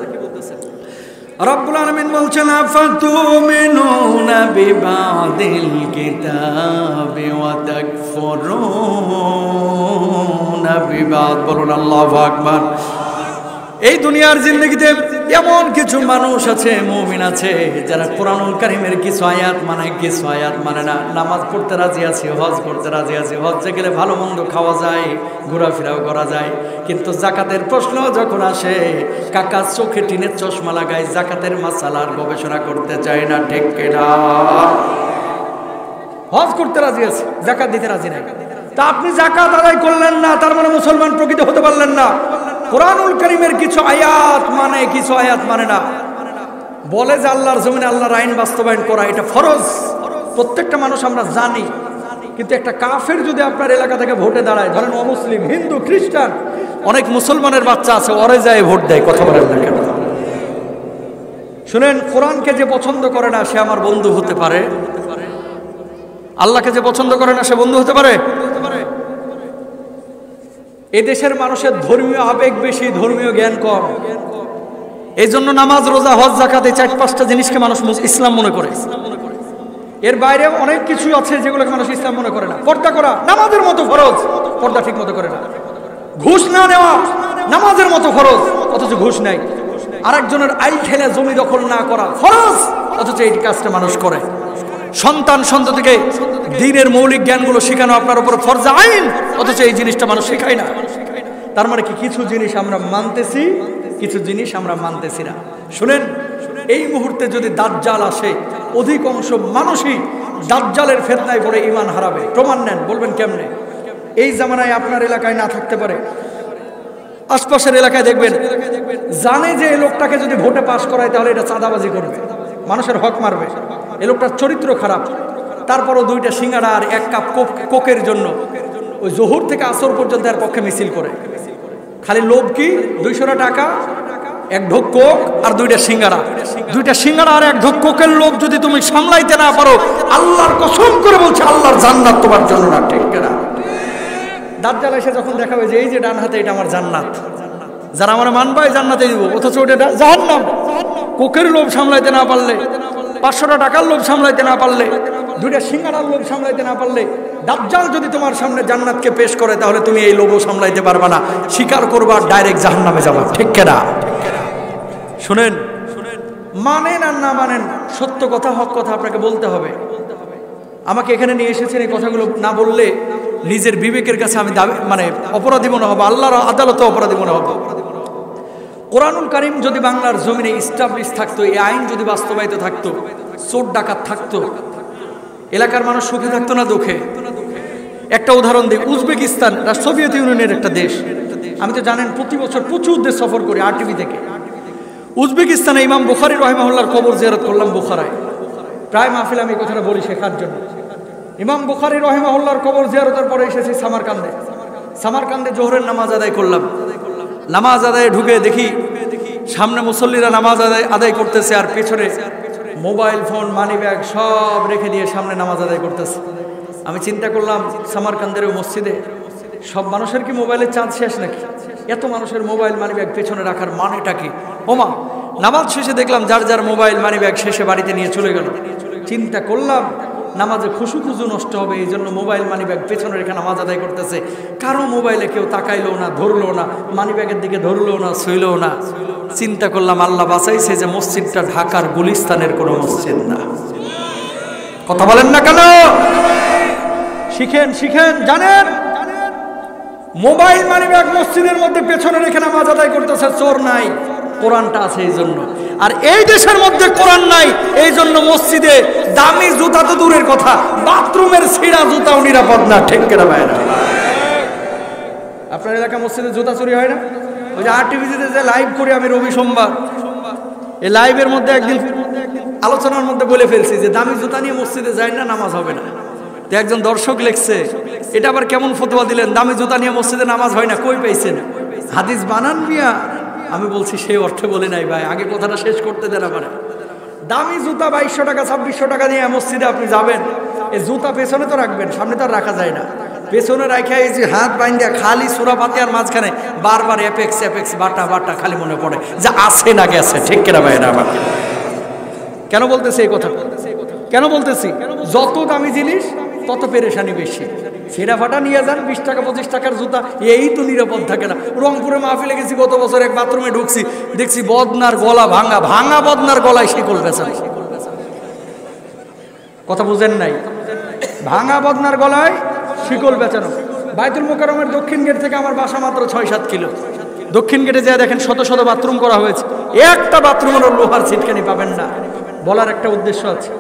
রব্বুল আলামিন বলছেন আফাতুমিনুনা বিবাদিল কিতাবি ওয়া তাকফুরুনা বিবাদ। বলুন আল্লাহু আকবার। এই দুনিয়ার জিন্দেগিতে এমন কিছু মানুষ আছে, মুমিন আছে, যারা কোরআনুল কারীমের কিছু আয়াত মানে, কিছু আয়াত মানে না। নামাজ পড়তে রাজি আছে, হজ করতে রাজি আছে, হজ্জে গেলে ভালো মন্দ খাওয়া যায়, ঘোরাফেরাও করা যায়, কিন্তু জাকাতের প্রশ্ন যখন আসে, কাকা চোখে টিনের চশমা লাগায়, জাকাতের মাসালার গবেষণা করতে চায় না। ঠিক কিনা? হজ করতে রাজি আছে, জাকাত দিতে রাজি নাই। তা আপনি জাকাত আদায় করলেন না, তার মানে মুসলমান প্রকৃত হতে পারলেন না। কোরআনুল কারীমের কিছু আয়াত মানে, কিছু আয়াত মানে না। বলে যে আল্লাহর জমিনে আল্লাহর আইন বাস্তবায়ন করা এটা ফরজ, প্রত্যেকটা মানুষ আমরা জানি। কিন্তু একটা কাফের যদি আপনার এলাকা থেকে ভোটে দাঁড়ায়, ধরেন অমুসলিম, হিন্দু, খ্রিস্টান, অনেক মুসলমানের বাচ্চা আছে, ওরে যায় ভোট দেয়। কথা বলেন না কেন? শুনেন, কোরআনকে যে পছন্দ করে না সে আমার বন্ধু হতে পারে, আল্লাহকে যে পছন্দ করে না সে বন্ধু হতে পারে। এদেশের মানুষের ধর্মীয় আবেগ বেশি, ধর্মীয় জ্ঞান কম। এই জন্য নামাজ, রোজা, হজ, যাকাত, এই 4-5টা জিনিসকে মানুষ ইসলাম মনে করে। এর বাইরে অনেক কিছু আছে যেগুলোকে মানুষ ইসলাম মনে করে না। পর্দা করা নামাজের মতো ফরজ, পর্দা ঠিক মতো করে না। ঘুষ না নেওয়া নামাজের মতো ফরজ, অথচ ঘুষ নেয়। আরেকজনের আইল ঠেলে জমি দখল না করা ফরজ, অথচ এই কাজটা মানুষ করে। সন্তান সন্ততিকে দ্বীনের মৌলিক জ্ঞানগুলো শেখানো আপনার উপর ফরজ আইন, অথচ এই জিনিসটা মানুষ শেখায় না। তার মানে কি কিছু জিনিস আমরা মানতেছি, কিছু জিনিস আমরা মানতেছি না। শুনেন, এই মুহূর্তে যদি দাজ্জাল আসে, অধিকাংশ মানুষই দাজ্জালের ফিতনায় পড়ে ঈমান হারাবে। প্রমাণ নেন, বলবেন কেমনে? এই জামানায় আপনার এলাকায় না থাকতে পারে, আশপাশের এলাকায় দেখবেন, জানে যে এই লোকটাকে যদি ভোটে পাস করায় তাহলে এটা চাঁদাবাজি করবে, মানুষের হক মারবে, এই লোকটার চরিত্র খারাপ। তারপরও 2টা সিঙ্গাড়া আর 1 কাপ কোকের জন্য ওই জোহর থেকে আসর পর্যন্ত এর পক্ষে মিছিল করে। খালি লোভ কি? 200 টাকা, 1 ঢোক কোক আর 2টা সিঙ্গাড়া। 2টা সিঙ্গাড়া আর 1 ঢোক কোকের লোভ যদি তুমি সামলাইতে না পারো, আল্লাহর কসম করে বলছে আল্লাহর জান্নাত তোমার জন্য না। ঠিক কিনা? দাজ্জাল এসে যখন দেখাবে যে এই যে ডান হাতে এটা আমার জান্নাত, যারা আমার মানবে জান্নাতে দিব, অথচ ওটা জাহান্নাম। কোকের লোভ সামলাইতে না পারলে, 500 টাকার লোভ সামলাইতে না পারলে, 2টা সিঙ্গাড়ার লোভ সামলাইতে না পারলে, দাজ্জাল যদি তোমার সামনে জান্নাতকে পেশ করে, তাহলে তুমি এই লোভও সামলাইতে পারবা না, স্বীকার করবা, ডাইরেক্ট জাহান্নামে যাবা। ঠিক কিনা? শুনেন, মানেন আর না মানেন, সত্য কথা, হক কথা আপনাকে বলতে হবে। আমাকে এখানে নিয়ে এসেছেন, এই কথাগুলো না বললে নিজের বিবেকের কাছে আমি মানে অপরাধী মনে হবো, আল্লাহর আদালতে অপরাধী মনে হবো। কোরআনুল কারীম যদি বাংলার জমিনে ইস্টাবলিশ থাকতো, এই আইন যদি বাস্তবায়িত থাকতো, চোর ডাকাত থাকতো, এলাকার মানুষ সুখে থাকতো না দুঃখে? একটা উদাহরণ দিই, উজবেকিস্তান সোভিয়েত ইউনিয়নের একটা দেশ। আমি তো জানেন প্রতি বছর প্রচুর দেশ সফর করি RTV থেকে। উজবেকিস্তানে ইমাম বুখারী রাহিমাহুল্লাহর কবর জিয়ারত করলাম বুখারায়। প্রায় মাহফিল আমি এই কথাটা বলি শেখার জন্য। ইমাম বুখারী রাহিমাহুল্লাহর কবর জিয়ারতের পরে এসেছি সামারকান্দে। সামারকান্দে জোহরের নামাজ আদায় করলাম। নামাজ আদায়ে ঢুকে দেখি সামনে মুসল্লিরা নামাজ আদায় করতেছে, আর পেছনে মোবাইল ফোন মানি ব্যাগ সব রেখে দিয়ে সামনে নামাজ আদায় করতেছে। আমি চিন্তা করলাম সামারকান্দের মসজিদে সব মানুষের কি মোবাইলের চাঁদ শেষ নাকি? এত মানুষের মোবাইল মানি ব্যাগ পেছনে রাখার মানেটা কি? ওমা, নামাজ শেষে দেখলাম যার যার মোবাইল মানি ব্যাগ শেষে বাড়িতে নিয়ে চলে গেল। চিন্তা করলাম নামাজে খুশু নষ্ট হবে, এই জন্য মোবাইল মানি ব্যাগ পেছনে রেখে নামাজ আদায় করতেছে। কারো মোবাইলে কেউ তাকাইলো না, ধরলো না, মানি ব্যাগের দিকে ধরলো না, ছুঁইলো না। চিন্তা করলাম আল্লাহ বাঁচাইছে যে মসজিদটা ঢাকার গুলিস্তানের কোনো মসজিদ না। কথা বলেন না কেন? শিখেন শিখেন। জানেন মোবাইল মানি ব্যাগ মসজিদের মধ্যে পেছনে রেখে নামাজ আদায় করতেছে, চোর নাই, কোরআনটা আছে এই জন্য। আর এই দেশের মধ্যে কোরআন নাই, এই জন্য মসজিদে দামি জুতা তো দূরের কথা, বাথরুমের ছিঁড়া জুতাও নিরাপদ না। ঠিক কেনা ভাই না? আপনার এলাকা মসজিদে জুতা চুরি হয় না? ওই যে আরটিভিতে যে লাইভ করি আমি রবি সোমবার, এই লাইভের মধ্যে একদিন আলোচনার মধ্যে বলে ফেলছি যে দামি জুতা নিয়ে মসজিদে যায় না, নামাজ হবে না। তো একজন দর্শক লিখছে, এটা আবার কেমন ফতোয়া দিলেন, দামি জুতা নিয়ে মসজিদে নামাজ হয় না, কই পাইছেন? হাদিস বানান মিয়া। আমি বলছি সেই অর্থে বলে নাই ভাই, আগে কথাটা শেষ করতে দেন। আমার দামি জুতা 2200 টাকা 2600 টাকা দিয়ে মসজিদে আপনি যাবেন, এই জুতা পেছনে তো রাখবেন, সামনে তো আর রাখা যায় না। পেছনে রাখা এই যে হাত বাইন্দা খালি সূরা ফাতিহার মাঝখানে বারবার অ্যাপেক্স অ্যাপেক্স বাটা বাটা খালি মনে পড়ে যে আছে না গেছে। ঠিক কিনা ভাই না? আমার কেন বলতেছি এই কথা? কেন বলতেছি? যত দামি জিনিস তত পেরেশানি বেশি। ছেঁড়া ফাটা নিয়ে যান 20 টাকা 25 টাকার জুতা, এই তো নিরাপদ থাকে না। রংপুরে মাহফিলে গেছি গত বছর, এক বাথরুমে ঢুকছি, দেখছি বদনার গলা ভাঙা, ভাঙা বদনার গলায় শিকল বেচা। কথা বুঝেন নাই? ভাঙা বদনার গলায় শিকল বেচানো। বাইতুল মোকাররমের দক্ষিণ গেট থেকে আমার বাসা মাত্র 6-7 কিলো। দক্ষিণ গেটে যায় দেখেন শত শত বাথরুম করা হয়েছে, একটা বাথরুমের লোহার ছিটকানি পাবেন না। বলার একটা উদ্দেশ্য আছে,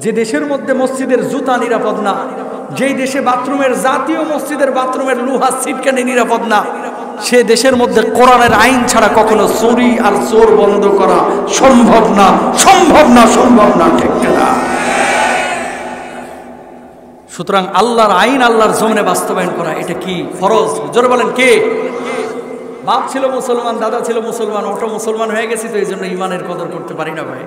যে দেশের মধ্যে মসজিদের জুতা নিরাপদ না, যেই দেশে বাথরুমের জাতীয় মসজিদের বাথরুমের লোহার ছিটকানি নিরাপদ না, সে দেশের মধ্যে কোরআনের আইন ছাড়া কখনো চুরি আর চোর বন্ধ করা সম্ভব না, সম্ভব না, সম্ভব না। ঠিক না? সুতরাং আল্লাহর আইন আল্লাহর জমিনে বাস্তবায়ন করা এটা কি ফরজ? জোরে বলেন কে? বাপ ছিল মুসলমান, দাদা ছিল মুসলমান, ওটা মুসলমান হয়ে গেছি তো এই জন্য ইমানের কদর করতে পারি না ভাই।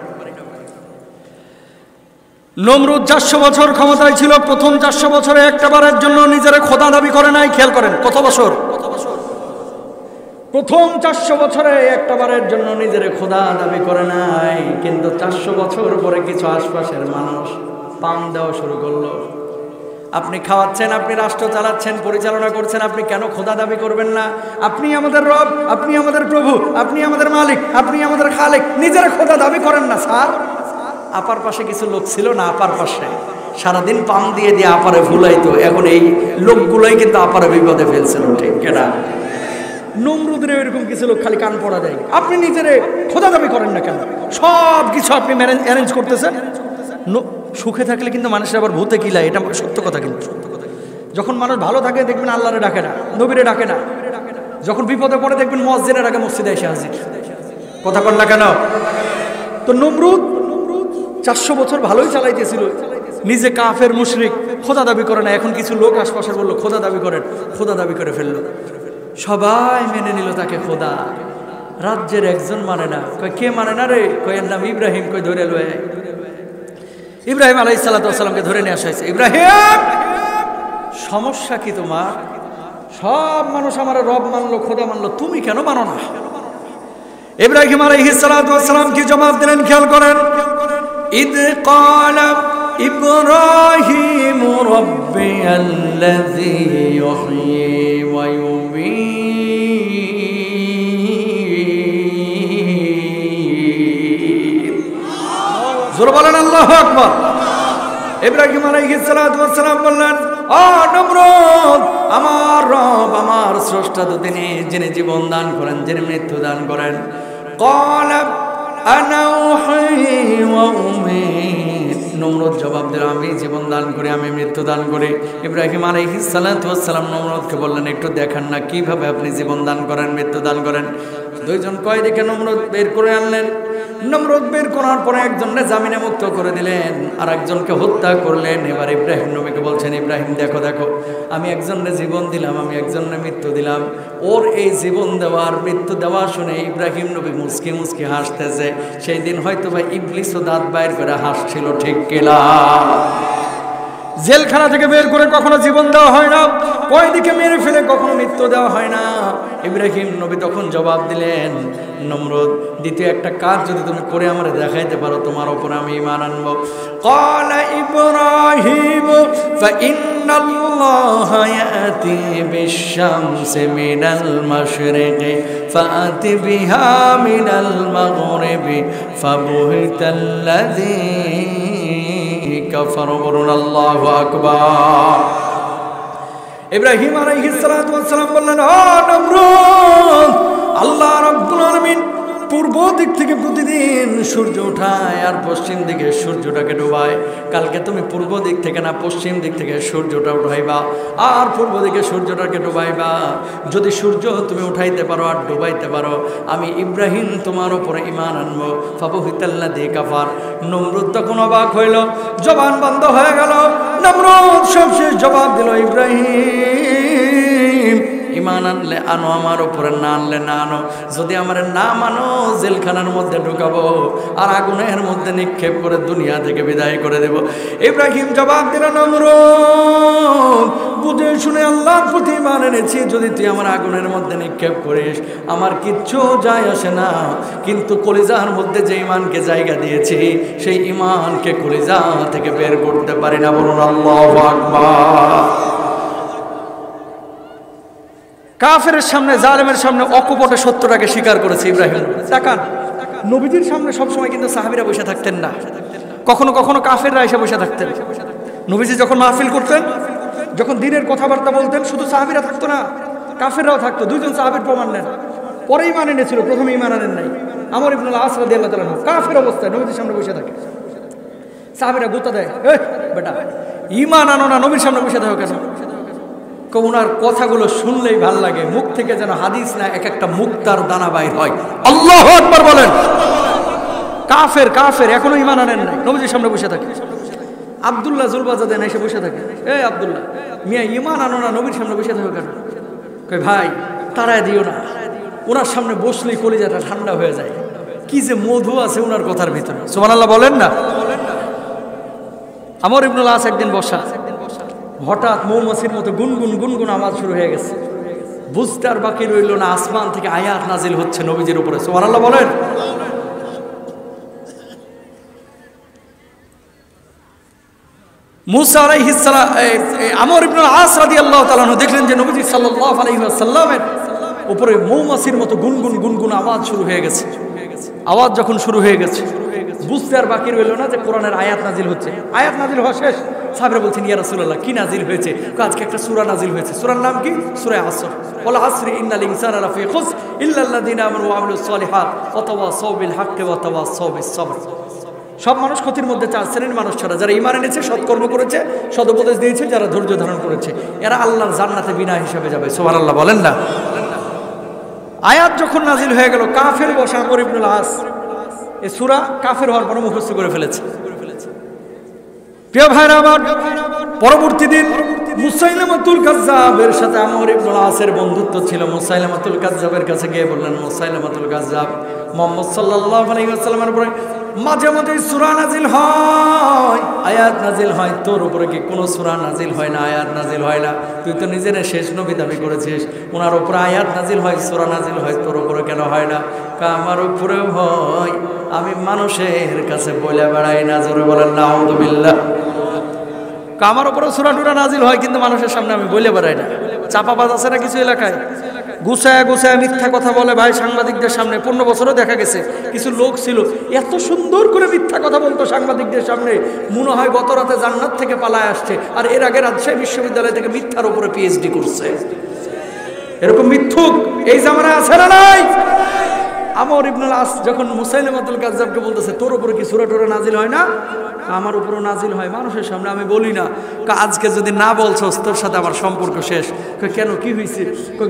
নমরুদ 400 বছর ক্ষমতায় ছিল, প্রথম 400 বছরে একটা বারের জন্য নিজের খোদা দাবি করে নাই। খেয়াল করেন কত বছর? প্রথম 400 বছরে একটা বারের জন্য নিজের খোদা দাবি করে নাই। কিন্তু 400 বছর পরে কিছু আশপাশের মানুষ পান দেওয়া শুরু করলো। আপনি খাওয়াচ্ছেন, আপনি রাষ্ট্র চালাচ্ছেন, পরিচালনা করছেন, আপনি কেন খোদা দাবি করবেন না? আপনি আমাদের রব, আপনি আমাদের প্রভু, আপনি আমাদের মালিক, আপনি আমাদের খালেক, নিজের খোদা দাবি করেন না স্যার? আপার পাশে কিছু লোক ছিল না, আপার পাশে সারাদিন পান দিয়ে দিয়ে আপারে ভুলাইতো। এখন এই লোকগুলোই কিন্তু আপারে বিপদে ফেলছিল। ঠিক কেনা? নমরুদের এরকম কিছু লোক খালি কান পড়া দেয়। আপনি নিজেরে খোদা দাবি করেন না কেন? সব কিছু আপনি অ্যারেঞ্জ করতেছেন। সুখে থাকলে কিন্তু মানুষের আবার ভূতে কিলায়, এটা সত্য কথা। কিন্তু যখন মানুষ ভালো থাকে দেখবেন আল্লাহরে ডাকে না, নবীরে ডাকে না। যখন বিপদে পড়ে দেখবেন মসজিদের আগে মসজিদে এসে হাজির। কথা কন না কেন? তো নমরুদ 400 বছর ভালোই চালাইতেছিল, নিজে কাফের মুশরিক, খোদা দাবি করে না। এখন কিছু লোক আশপাশের বললো খোদা দাবি করেন, খোদা দাবি করে ফেললো। সবাই মেনে নিল তাকে খোদা। রাজ্যের একজন মানে না। কয় কে মানে না রে? কয় এর নাম ইব্রাহিম। কয় ধরে লয়ে ইব্রাহিম আলাইহিস সালামকে ধরে নিয়ে আসা হয়েছে। ইব্রাহিম, সমস্যা কি তোমার? সব মানুষ আমার রব মানলো, খোদা মানলো, তুমি কেন মানো না? ইব্রাহিম আলাইহিস সালাম কি জবাব দিলেন? খেয়াল করেন। ইদ ক্বালা ইব্রাহিম রাব্বিয়াল্লাযী ইউহয়ী ওয়া ইউমীত। জোরে বলেন আল্লাহু আকবার। ইব্রাহিম আলাইহিস সালাম বললেন, ও নমরুদ, আমার রব, আমার স্রষ্টা তো তিনি, যিনি জীবন দান করেন, যিনি মৃত্যু দান করেন। ক্বালা আনা উহয়ী ওয়া উমীত। নমরুদ জবাব দিল, আমি জীবন দান করি, আমি মৃত্যু দান করি। ইব্রাহিম আলাইহিস সালাম নমরুদকে বললেন, একটু দেখান না কিভাবে আপনি জীবন দান করেন, মৃত্যু দান করেন। দুইজন কয়েদিকে নমরুদ বের করে আনলেন। নমরুদ বের করার পরে একজনকে জামিনে মুক্ত করে দিলেন, আর একজনকে হত্যা করলেন। এবার ইব্রাহিম নবীকে বলছেন, ইব্রাহিম দেখো দেখো, আমি একজনের জীবন দিলাম, আমি একজনের মৃত্যু দিলাম। ওর এই জীবন দেওয়ার মৃত্যু দেওয়া শুনে ইব্রাহিম নবী মুসকি মুসকি হাসতেছে। সেই দিন হয়তো বা ইবলিসও দাঁত বাইর করে হাসছিল, ঠিক কিনা? জেলখানা থেকে বের করে কখনো জীবন দেওয়া হয় না, কয়েদিকে মেরে ফেলে কখনো মৃত্যু দেওয়া হয় না। ইব্রাহিম নবী তখন জবাব দিলেন, নমরুদ, দ্বিতীয় একটা কাজ যদি তুমি করে আমারে দেখাইতে পারো, তোমার উপরে আমি ঈমান আনবো। ক্বালা ইব্রাহিম ফাইন্নাল্লাহা ইয়াতি বিশ-শামসি মিনাল মাশরিকি ফাআতি বিহা মিনাল মাগরিবি ফাবুহিতাল্লাযী কাফার। বলুন আল্লাহু আকবার। ইব্রাহিম আলাইহিস সালাতু ওয়াস সালাম বললেন, ও নমরুদ, আল্লাহ রাব্বুল আলামিন পূর্ব দিক থেকে প্রতিদিন সূর্য ওঠায় আর পশ্চিম দিকে সূর্যটাকে ডুবায়। কালকে তুমি পূর্ব দিক থেকে না পশ্চিম দিক থেকে সূর্যটা উঠাইবা আর পূর্ব দিকে সূর্যটাকে ডুবাইবা। যদি সূর্য তুমি উঠাইতে পারো আর ডুবাইতে পারো, আমি ইব্রাহিম তোমার উপরে ঈমান আনবো। ফাবুহিতাল্লাযী কাফার। নমরুদ তখন অবাক হইল, জবান বন্ধ হয়ে গেল। নমরুদ সবশেষ জবাব দিল, ইব্রাহিম, ঈমান আনলে আনো আমার উপরে, না আনলে না আনো। যদি আমার না মানো, জেলখানার মধ্যে ঢুকাবো আর আগুনের মধ্যে নিক্ষেপ করে দুনিয়া থেকে বিদায় করে দেব। ইব্রাহিম জবাব দিল, নমরুদ, বুঝে শুনে আল্লাহর প্রতি ঈমান এনেছি, যদি তুই আমার আগুনের মধ্যে নিক্ষেপ করিস আমার কিচ্ছু যায় আসে না, কিন্তু কলিজার মধ্যে যে ঈমানকে জায়গা দিয়েছি সেই ঈমানকে কলিজা থেকে বের করতে পারি না। বলুন আল্লাহু আকবার। কাফেরের সামনে, জালেমের সামনে অকপটে সত্যটাকে স্বীকার করেছে ইব্রাহিম। তাকান, নবীজির সামনে সবসময় কিন্তু সাহাবীরা বসে থাকতেন না, কখনো কখনো কাফেররা এসে বসে থাকতেন। নবীজি যখন মাহফিল করতেন, যখন দিনের কথাবার্তা বলতেন, শুধু সাহাবীরা থাকতো না, কাফেররাও থাকতো। দুইজন সাহাবীর প্রমাণ নেন, পরে ঈমান এনেছিল, প্রথমে ঈমান আনেন নাই। আমর ইবনুল আস রাদিয়াল্লাহু তাআলা কাফের অবস্থায় নবীজির সামনে বসে থাকে। সাহাবীরা গুতা দেয়, বেটা ঈমান আনো না, নবীর সামনে বসে থাকো কেন? ওনার কথাগুলো শুনলেই ভাল লাগে, মুখ থেকে যেন হাদিস না এক একটা মুক্তার দানা বাইর হয়। আল্লাহু আকবার বলেন। কাফের কাফের এখনো ঈমান আনেন নাই, নবীজির সামনে বসে থাকে। আব্দুল্লাহ জুলবাজাদেন এসে বসে থাকে, আব্দুল্লাহ মিয়া, ঈমান আনো না, নবীর সামনে বসে থাকো কেন? কই ভাই তাড়ায় দিও না, ওনার সামনে বসলেই কলিজাটা ঠান্ডা হয়ে যায়। কি যে মধু আছে ওনার কথার ভিতরে, সুবহানাল্লাহ বলেন না। আমর ইবনুল আস একদিন বসা, হঠাৎ মৌমাছির মতো গুনগুন গুনগুন আওয়াজ শুরু হয়ে গেছে। বুঝতে আর বাকি রইল না, আসমান থেকে আয়াত নাজিল হচ্ছে নবীজির উপরে, সুবহানাল্লাহ বলেন। মুসা আলাইহিস সালাম, আমর ইবনুল আস রাদিয়াল্লাহু তাআলা দেখলেন যে নবীজি সাল্লাল্লাহু আলাইহি ওয়াসাল্লামের উপরে মৌমাছির মতো গুনগুন গুনগুন আওয়াজ শুরু হয়ে গেছে। আওয়াজ যখন শুরু হয়ে গেছে, বুঝতে আর বাকি রইল না যে কোরআনের আয়াত নাজিল হচ্ছে। আয়াত নাজিল হওয়া শেষ, সাহাবীরা বলছেন, ইয়া রাসূলুল্লাহ, কি নাজিল হয়েছে? আজকে একটা সূরা নাজিল হয়েছে। সূরার নাম কি? সূরা আসর। ওয়াল আসরি ইন্নাল ইনসানা লাফি খুসর ইল্লাল্লাযিনা আমানু ওয়া আমিলুস সালিহাত ওয়া তাওয়াসাউ বিল হাক্কি ওয়া তাওয়াসাউ বিস সবর। সব মানুষ ক্ষতির মধ্যে, চার শ্রেণীর মানুষ ছাড়া, যারা ঈমান এনেছে, সৎকর্ম করেছে, সদুপদেশ দিয়েছে, যারা ধৈর্য ধারণ করেছে, এরা আল্লাহর জান্নাতে বিনা হিসাবে যাবে। সুবহানাল্লাহ বলেন না। আয়াত যখন নাজিল হয়ে গেল, কাফের বসা আমর ইবনুল আস এই সূরা কাফের হওয়ার পর মুখস্থ করে ফেলেছে। প্রিয় ভাইরা আমার, পরবর্তী দিন মুসাইলামাতুল কাজ্জাবের সাথে আমর ইবনুল আসের বন্ধুত্ব ছিল। মুসাইলামাতুল কাজ্জাবের কাছে গিয়ে বললেন, মুসাইলামাতুল কাজ্জাব, মুহাম্মদ সাল্লাল্লাহু আলাইহি ওয়াসাল্লামের উপরে মাঝে মাঝে সূরা নাজিল হয়, আয়াত নাজিল হয়, তোর উপরে কি কোনো সূরা নাজিল হয় না, আয়াত নাজিল হয় না? তুই তো নিজের শেষ নবী দাবি করেছিস, ওনার উপরে আয়াত নাজিল হয়, সূরা নাজিল হয়, তোর উপরে কেন হয় না? আমার উপরেও হয়, আমি মানুষের কাছে বলে বেড়াই না। জোরে বলেন নাউযুবিল্লাহ। আমার উপরেও সূরা টুরা নাজিল হয়, কিন্তু মানুষের সামনে আমি বলে বেড়াই না। চাপাবাজ আছে না কিছু এলাকায়, গুছায় গুছায় মিথ্যা কথা বলে ভাই সাংবাদিকদের সামনে। 15 বছরও দেখা গেছে কিছু লোক ছিল এত সুন্দর করে মিথ্যা কথা বলতো সাংবাদিকদের সামনে, মনে হয় গত রাতে জান্নাত থেকে পালায় আসছে, আর এর আগে রাজশাহী বিশ্ববিদ্যালয় থেকে মিথ্যার উপরে পিএইচডি করছে। এরকম মিথ্যুক এই জামানায় আছে না নাই? আমর ইবনুল আস যখন মুসাইলামাতুল কাজ্জাবকে বলতেছে তোর উপরে কি সূরা টুরা নাজিল হয় না? আমার উপরও নাজিল হয়, মানুষের সামনে আমি বলি না। আজকে যদি না বলছস তোর সাথে আমার সম্পর্ক শেষ। কেন, কি হয়েছে?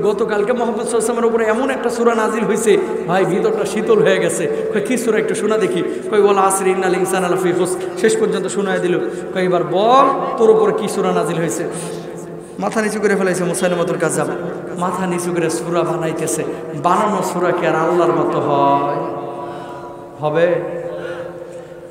গতকালকে মুহাম্মদ সাল্লাল্লাহু আলাইহি ওয়াসাল্লামের উপরে এমন একটা সূরা নাজিল হয়েছে, ভাই ভিতরটা শীতল হয়ে গেছে। কি সূরা একটু শোনা দেখি। ওয়াল আসরি ইন্নাল ইনসানা লাফি খুসর, শেষ পর্যন্ত শোনায় দিল। এবার বল তোর উপরে কি সূরা নাজিল হয়েছে? মাথা নিচু করে ফেলাইছে মুসাইলামাতুল কাজ্জাব, মাথা নিচু করে সূরা বানাইতেছে। বানানো সূরা কি আর আল্লাহর মতো হয়? হবে?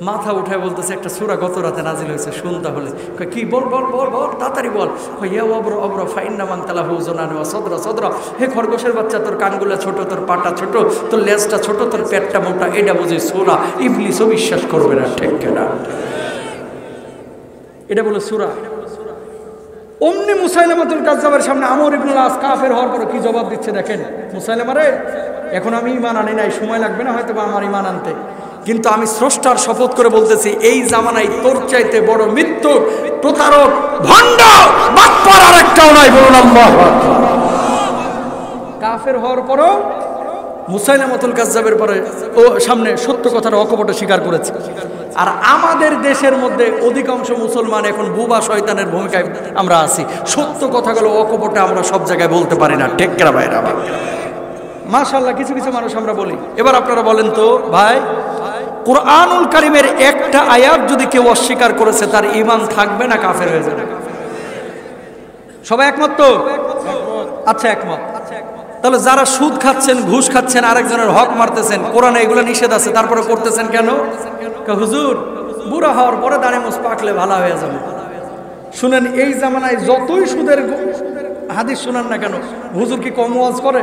মাথা উঠায় বলতেছে একটা সূরা গত রাতে নাজিল হয়েছে, শুন তাহলে। কি? বল বল বল বল, তাড়াতাড়ি বল। ইয়া অবর অবর ফাইন্না মান তালাহু জুনান ওয়া সদরা সদরা, হে খরগোশের বাচ্চা, তোর কানগুলো ছোট, তোর পাটা ছোট, তোর লেজটা ছোট, তোর পেটটা মোটা, এটা বুঝে সূরা। ইবলিসও বিশ্বাস করবে না, ঠিক না? এটা বলে সূরা। অমনি মুসাইলামাতুল কাজ্জাবের সামনে আমর ইবনুল আস কাফের হওয়ার পর কি জবাব দিচ্ছে দেখেন। মুসাইলামা রে, এখন আমি ঈমান আনি নাই, সময় লাগবে না হয়তো বা আমার ঈমান আনতে, কিন্তু আমি স্রষ্টার শপথ করে বলতেছি এই জামানায় তোর চাইতে বড় মৃত্যু, প্রতারক, ভণ্ড, বাটপার আর একটাও নাই। বলুন আল্লাহু আকবার। কাফের হওয়ার পরও মুসাইলামাতুল কাজ্জাবের পরে ও সামনে সত্য কথাটা অকপটে স্বীকার করেছে। আর আমাদের দেশের মধ্যে অধিকাংশ মুসলমান এখন বুবা শয়তানের ভূমিকায় আমরা আছি। সত্য কথাগুলো অকপটে আমরা সব জায়গায় বলতে পারি না, ঠিক না ভাইরা? মাশাআল্লাহ, কিছু কিছু মানুষ আমরা বলি। এবার আপনারা বলেন তো ভাই, কুরআনুল কারীমের একটা আয়াত যদি কেউ অস্বীকার করেছে তার ঈমান থাকবে না কাফের হয়ে যাবে? সবাই একমত তো? আচ্ছা, একমত। তাহলে যারা সুদ খাচ্ছেন, ঘুষ খাচ্ছেন, আরেকজনের হক মারতেছেন, কোরআনে এগুলো নিষেধ আছে, তারপরে করতেছেন কেন? হুজুর বুড়া হওয়ার পরে দাঁড়িয়ে মুছ পাকলে ভালো হয়ে যাবে। শুনেন, এই জামানায় যতই সুদের হাদিস শুনান না কেন, হুজুর কি কম ওয়াজ করে?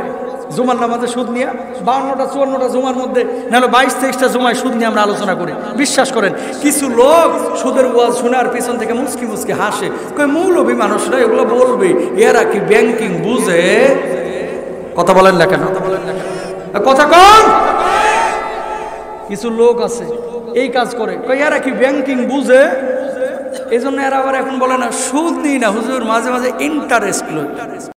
জুমার নামাজে সুদ নিয়ে 52টা 54টা জুমার মধ্যে নাহলে 22-23টা জুমায় সুদ নিয়ে আমরা আলোচনা করি। বিশ্বাস করেন, কিছু লোক সুদের ওয়াজ শোনার পিছন থেকে মুসকি মুসকি হাসে। মৌলবী মানুষরা এগুলো বলবে, এরা কি ব্যাংকিং বুঝে? কথা বলেন না কেন? কথা কম। কিছু লোক আছে এই কাজ করে, এরা কি ব্যাংকিং বুঝে? এই জন্য এরা আবার এখন বলে না সুদ নিই না হুজুর, মাঝে মাঝে ইন্টারেস্ট লই।